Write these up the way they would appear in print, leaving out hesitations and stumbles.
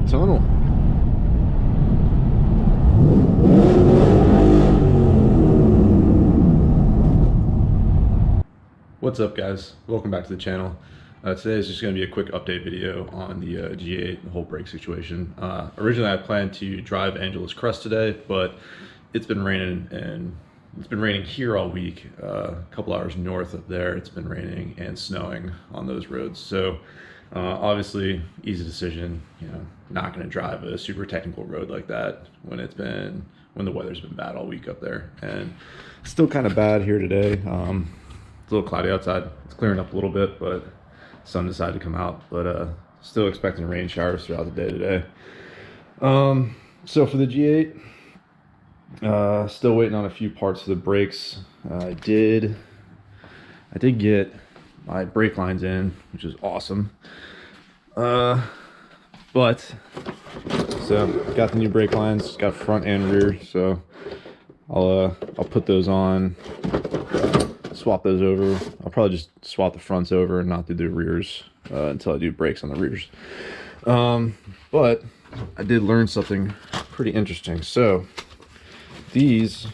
tunnel. What's up, guys? Welcome back to the channel. Today is just going to be a quick update video on the G8, the whole brake situation. Originally I planned to drive Angeles Crest today, but it's been raining, and it's been raining here all week. A couple hours north of there, it's been raining and snowing on those roads. So obviously, easy decision. You know, not going to drive a super technical road like that when the weather's been bad all week up there, and it's still kind of bad here today. It's a little cloudy outside. It's clearing up a little bit, but sun decided to come out. But still expecting rain showers throughout the day today. So for the G8, still waiting on a few parts of the brakes. I did get my brake lines in, which is awesome. So got the new brake lines, got front and rear. So I'll put those on, swap those over. I'll probably just swap the fronts over and not do the rears until I do brakes on the rears. But I did learn something pretty interesting. So these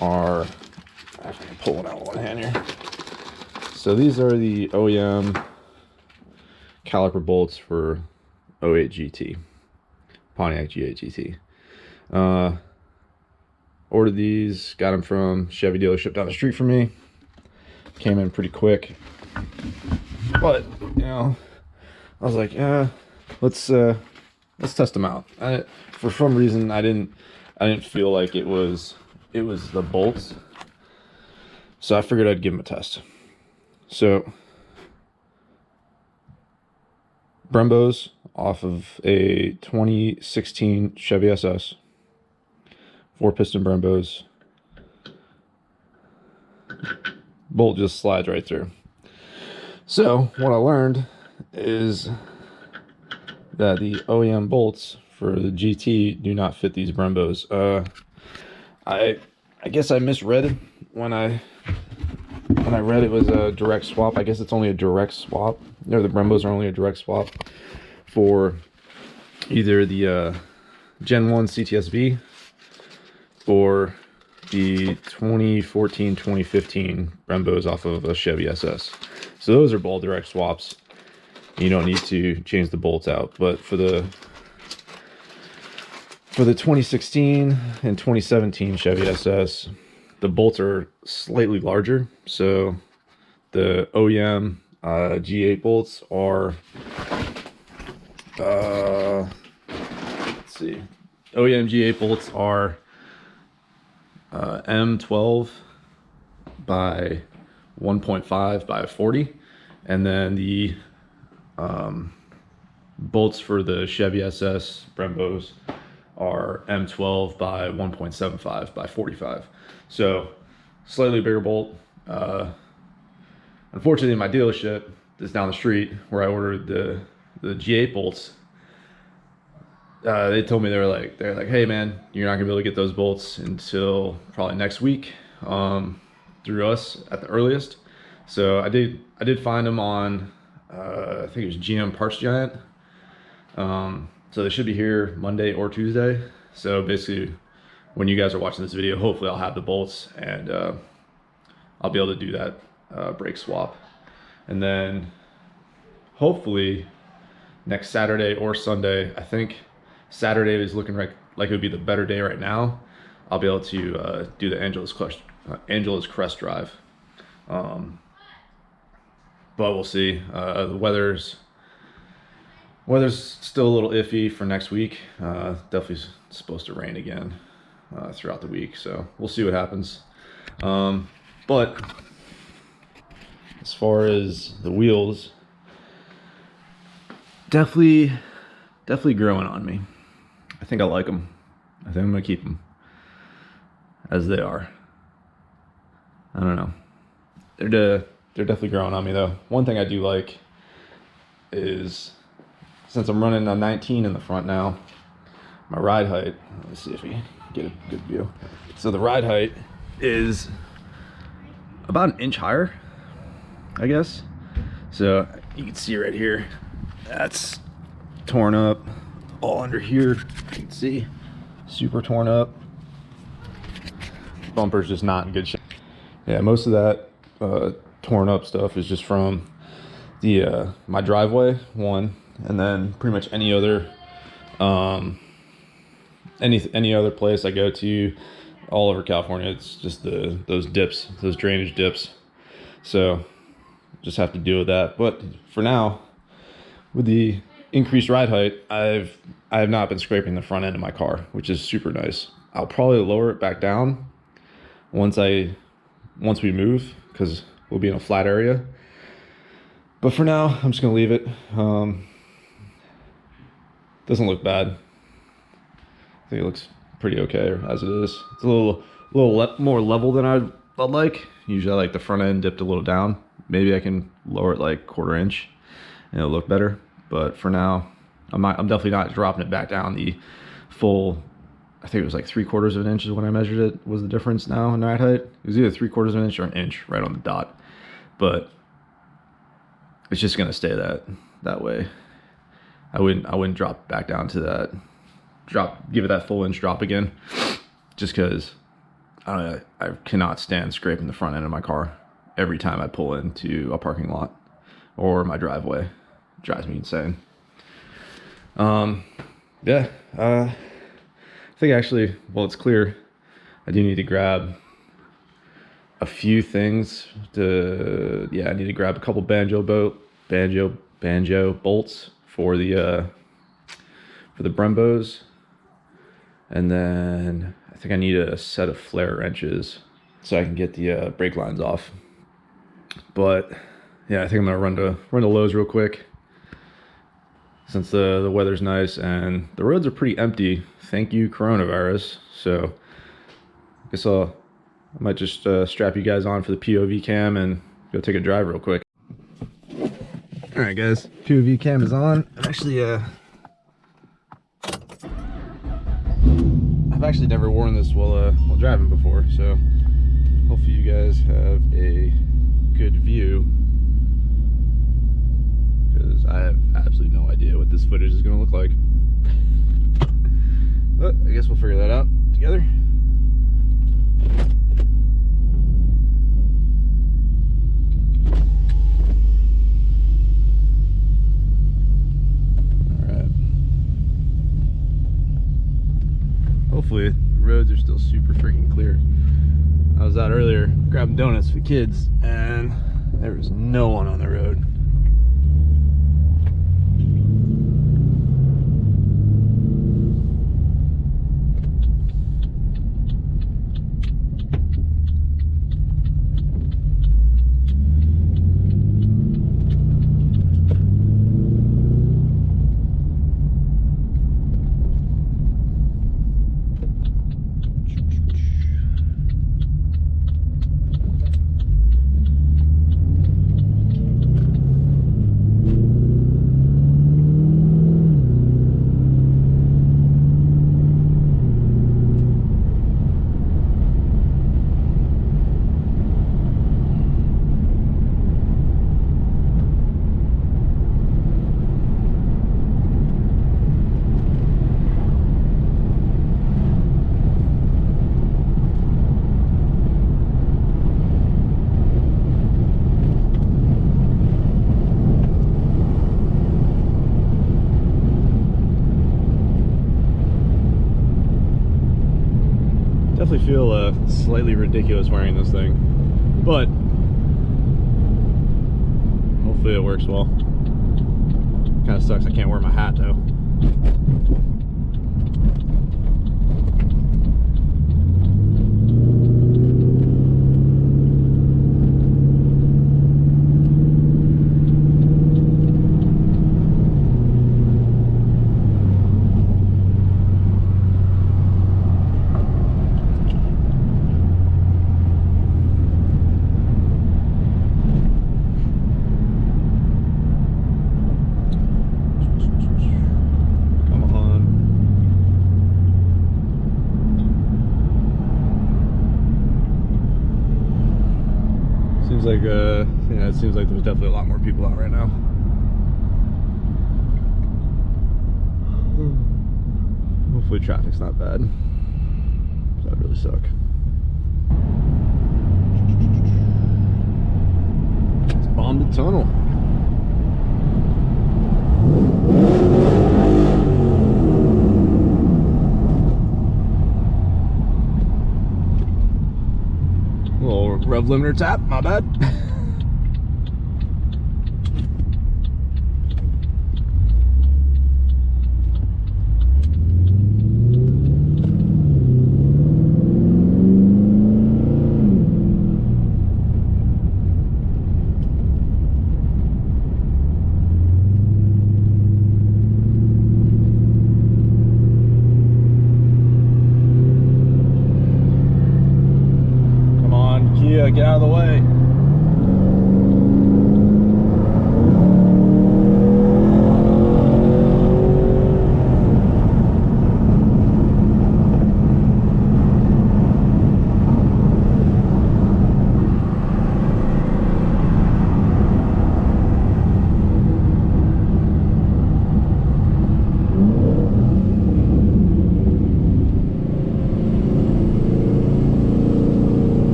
are, I can pull one out with one hand here. So these are the OEM caliper bolts for 08 GT, Pontiac G8 GT. Ordered these, got them from Chevy dealership down the street from me. Came in pretty quick, but you know, I was like, yeah, let's test them out. For some reason, I didn't feel like it was the bolts, so I figured I'd give them a test. So Brembos off of a 2016 Chevy SS, 4-piston Brembos. Bolt just slides right through. So what I learned is that the OEM bolts for the GT do not fit these Brembos. I guess I misread when I read it was a direct swap. I guess it's only a direct swap. No, the Brembos are only a direct swap for either the Gen 1 CTSV or the 2014-2015 Brembos off of a Chevy SS. So those are ball direct swaps. You don't need to change the bolts out. But for the 2016 and 2017 Chevy SS, the bolts are slightly larger. So the OEM G8 bolts are let's see, OEM G8 bolts are M12 by 1.5 by 40, and then the bolts for the Chevy SS Brembos are M12 by 1.75 by 45. So slightly bigger bolt. Unfortunately, my dealership that's down the street where I ordered the G8 bolts, they told me they're like, hey man, you're not gonna be able to get those bolts until probably next week through us at the earliest. So I did find them on I think it was GM Parts Giant. So they should be here Monday or Tuesday. So basically, when you guys are watching this video, hopefully I'll have the bolts, and I'll be able to do that brake swap. And then hopefully next Saturday or Sunday, I think Saturday is looking like it would be the better day right now, I'll be able to do the Angeles Crest drive. But we'll see. The weather's still a little iffy for next week. Definitely supposed to rain again throughout the week, so we'll see what happens. But as far as the wheels, definitely growing on me. I think I like them. I think I'm gonna keep them as they are. I don't know. They're definitely growing on me though. One thing I do like is, since I'm running a 19 in the front now, my ride height, let's see if we get a good view. So the ride height is about an inch higher, I guess. So you can see right here, that's torn up all under here. You can see, super torn up. Bumper's just not in good shape. Yeah, most of that torn up stuff is just from the my driveway, one, and then pretty much any other any other place I go to all over California. It's just those dips, those drainage dips. So just have to deal with that. But for now, with the increased ride height, I have not been scraping the front end of my car, which is super nice. I'll probably lower it back down once we move, because we'll be in a flat area. But for now, I'm just gonna leave it. Doesn't look bad. I think it looks pretty okay as it is. It's a little more level than I'd like. Usually I like the front end dipped a little down. Maybe I can lower it like 1/4 inch and it'll look better. But for now, I'm definitely not dropping it back down the full. I think it was like 3/4 of an inch is when I measured it, was the difference now in ride height. It was either 3/4 of an inch or an inch right on the dot. But it's just gonna stay that way. I wouldn't drop back down to that. Give it that full inch drop again, just because I cannot stand scraping the front end of my car every time I pull into a parking lot or my driveway. It drives me insane. Yeah. I think actually, well, it's clear I do need to grab a few things I need to grab a couple banjo bolts for the Brembos, and then I think I need a set of flare wrenches so I can get the brake lines off. But yeah, I think I'm gonna run to Lowe's real quick, since the weather's nice and the roads are pretty empty. Thank you, coronavirus. So I guess I might just strap you guys on for the POV cam and go take a drive real quick. All right, guys, POV cam is on. I'm actually I've actually never worn this while driving before, so hopefully you guys have a good view, because I have absolutely no idea what this footage is going to look like. But I guess we'll figure that out together. Hopefully the roads are still super freaking clear. I was out earlier grabbing donuts for the kids and there was no one on the road. Definitely feel slightly ridiculous wearing this thing, but hopefully it works well. Kind of sucks I can't wear my hat though. It seems like there's definitely a lot more people out right now. hopefully traffic's not bad. That would really suck. It's bombed the tunnel. Little rev limiter tap, my bad. Get out of the way.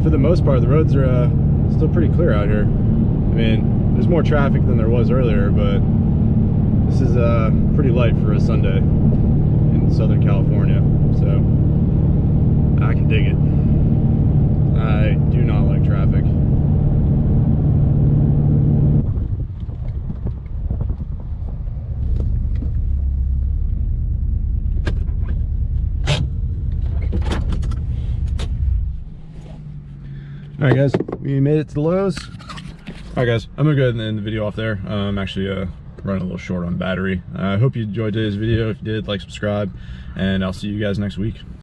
For the most part, the roads are still pretty clear out here. I mean, there's more traffic than there was earlier, but this is pretty light for a Sunday in Southern California, so I can dig it. I do not like traffic. All right, guys, we made it to the Lowe's. All right, guys, I'm gonna go ahead and end the video off there. I'm actually running a little short on battery. I hope you enjoyed today's video. If you did, like, subscribe, and I'll see you guys next week.